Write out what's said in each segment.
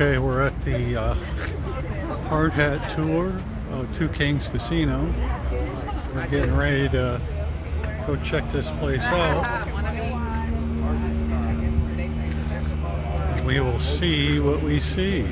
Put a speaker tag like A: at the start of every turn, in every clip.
A: Okay, we're at the hard hat tour of Two Kings Casino. We're getting ready to go check this place out. We will see what we see.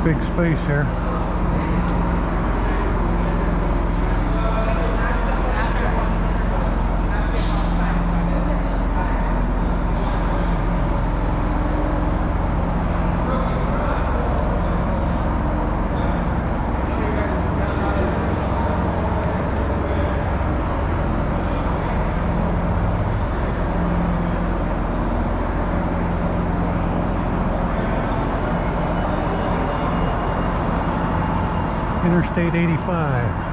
A: Big space here. Interstate 85.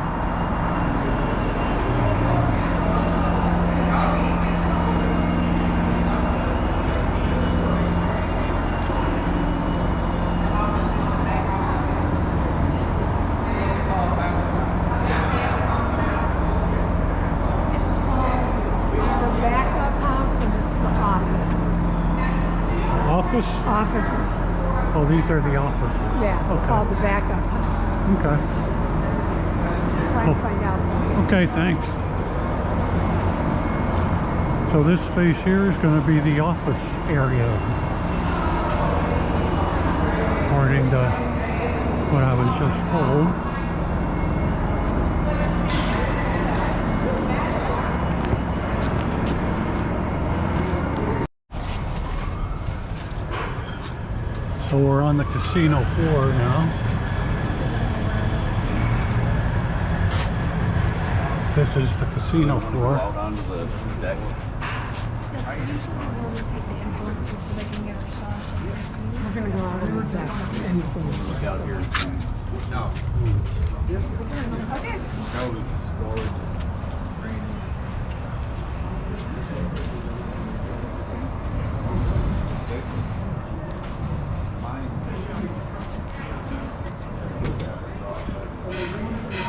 B: Offices.
A: Oh, these are the offices.
B: Yeah,
A: okay.
B: called the backup house.
A: Okay.
B: Try to find out.
A: Okay, thanks. So this space here is going to be the office area, according to what I was just told. So we're on the casino floor now. This is the casino floor.
C: Out onto the deck.
B: We're going to go out on the deck.
C: Look out here. No.
B: Okay.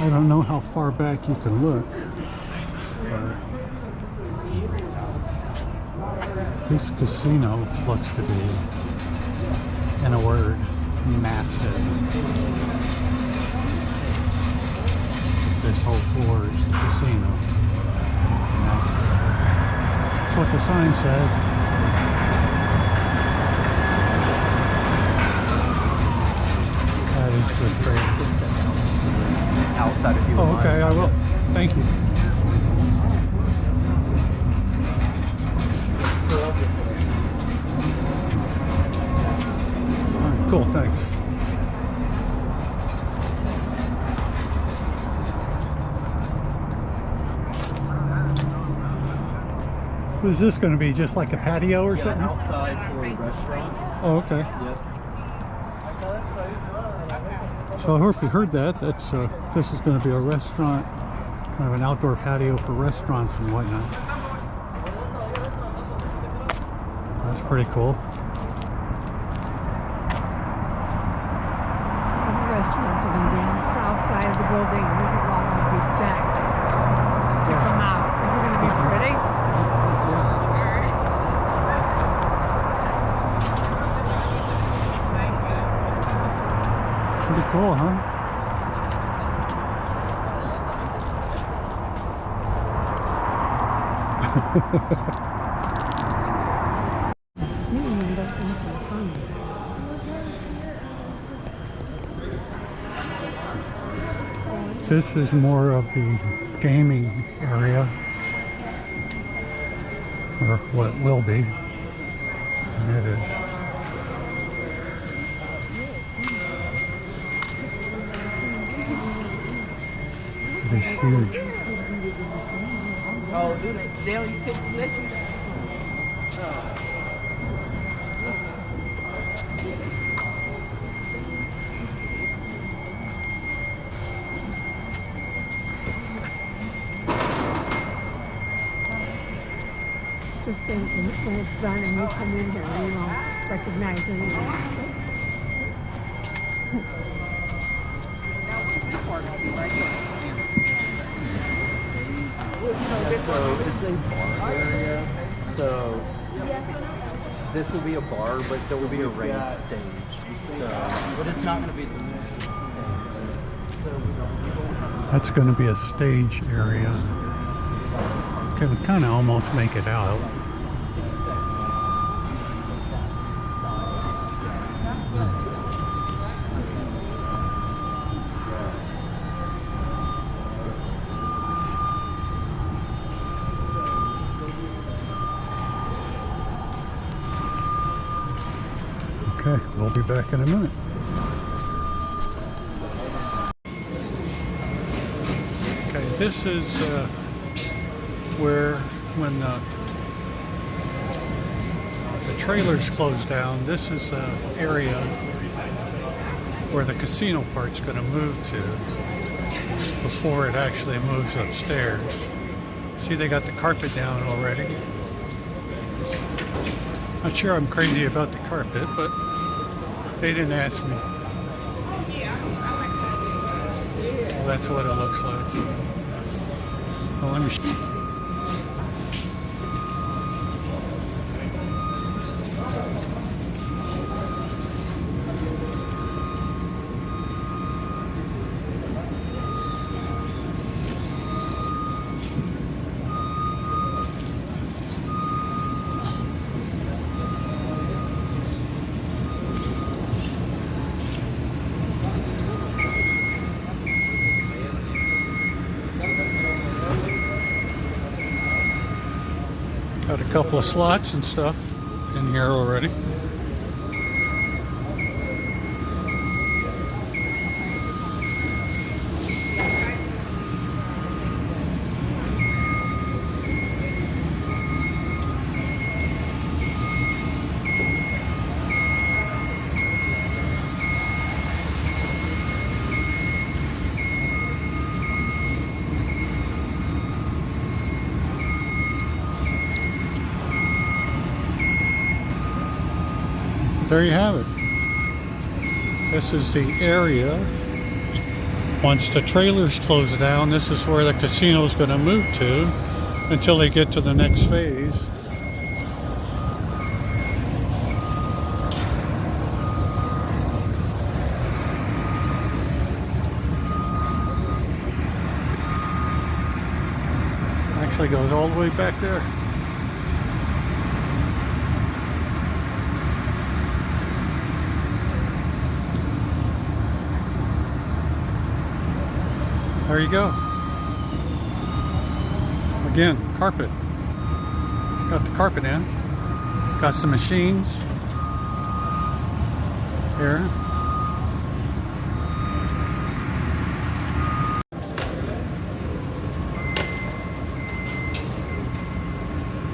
A: I don't know how far back you can look. This casino looks to be, in a word, massive. This whole floor is the casino. And that's what the sign says. That is just crazy.
C: Outside if you want.
A: Oh, okay, I will. Thank you. All right, cool, thanks. What is this going to be? Just like a patio or something?
C: Outside for restaurants.
A: Oh, okay.
C: Yep.
A: So I hope you heard that. That's this is going to be a restaurant, kind of an outdoor patio for restaurants and whatnot. That's pretty cool.
B: All the restaurants are going to be on the south side of the building, and this is all going to be decked to come out. Is it going to be pretty?
A: Pretty cool, huh? This is more of the gaming area, or what it will be. And it is. It is huge.
D: Oh, do they'll let you.
B: Just think when it's done and you come in here, you won't recognize anything.
D: Now, what's this part gonna be right here?
C: So it's a bar area. So this will be a bar, but there will be a raised stage. So, but it's not going to be the main stage. So
A: That's going to be a stage area. Can kind of almost make it out. Okay, we'll be back in a minute. Okay, this is where when the trailers close down, this is the area where the casino part's going to move to before it actually moves upstairs. See, they got the carpet down already. Not sure I'm crazy about the carpet, but they didn't ask me. Well, that's what it looks like. Well, let me. Got a couple of slots and stuff in here already. There you have it. This is the area. Once the trailers close down, this is where the casino is going to move to until they get to the next phase. Actually goes all the way back there. There you go. Again, carpet. Got the carpet in. Got some machines here.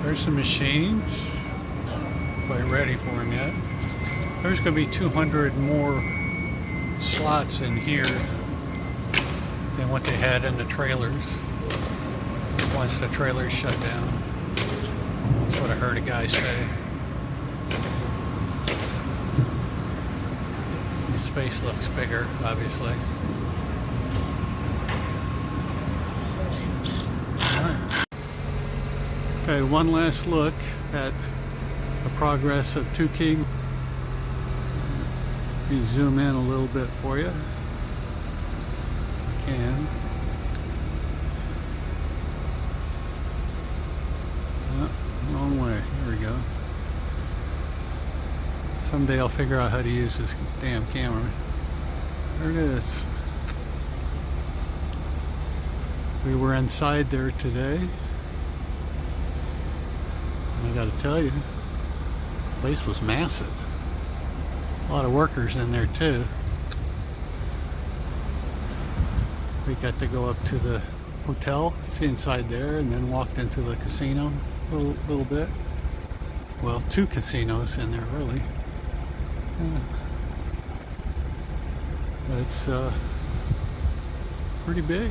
A: There's some machines. Quite ready for them yet. There's going to be 200 more slots in here than what they had in the trailers once the trailers shut down. That's what I heard a guy say. The space looks bigger, obviously. Alright. Okay, one last look at the progress of 2 King. Let me zoom in a little bit for you. Can. Oh, wrong way. Here we go. Someday I'll figure out how to use this damn camera. There it is. We were inside there today. I gotta tell you, the place was massive. A lot of workers in there too. We got to go up to the hotel, see inside there, and then walked into the casino a little bit. Well, 2 casinos in there, really. Yeah. But it's pretty big.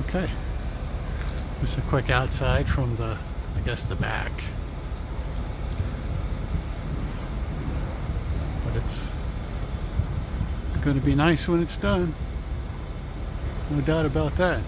A: Okay. Just a quick outside from the, I guess, the back. But it's going to be nice when it's done. No doubt about that.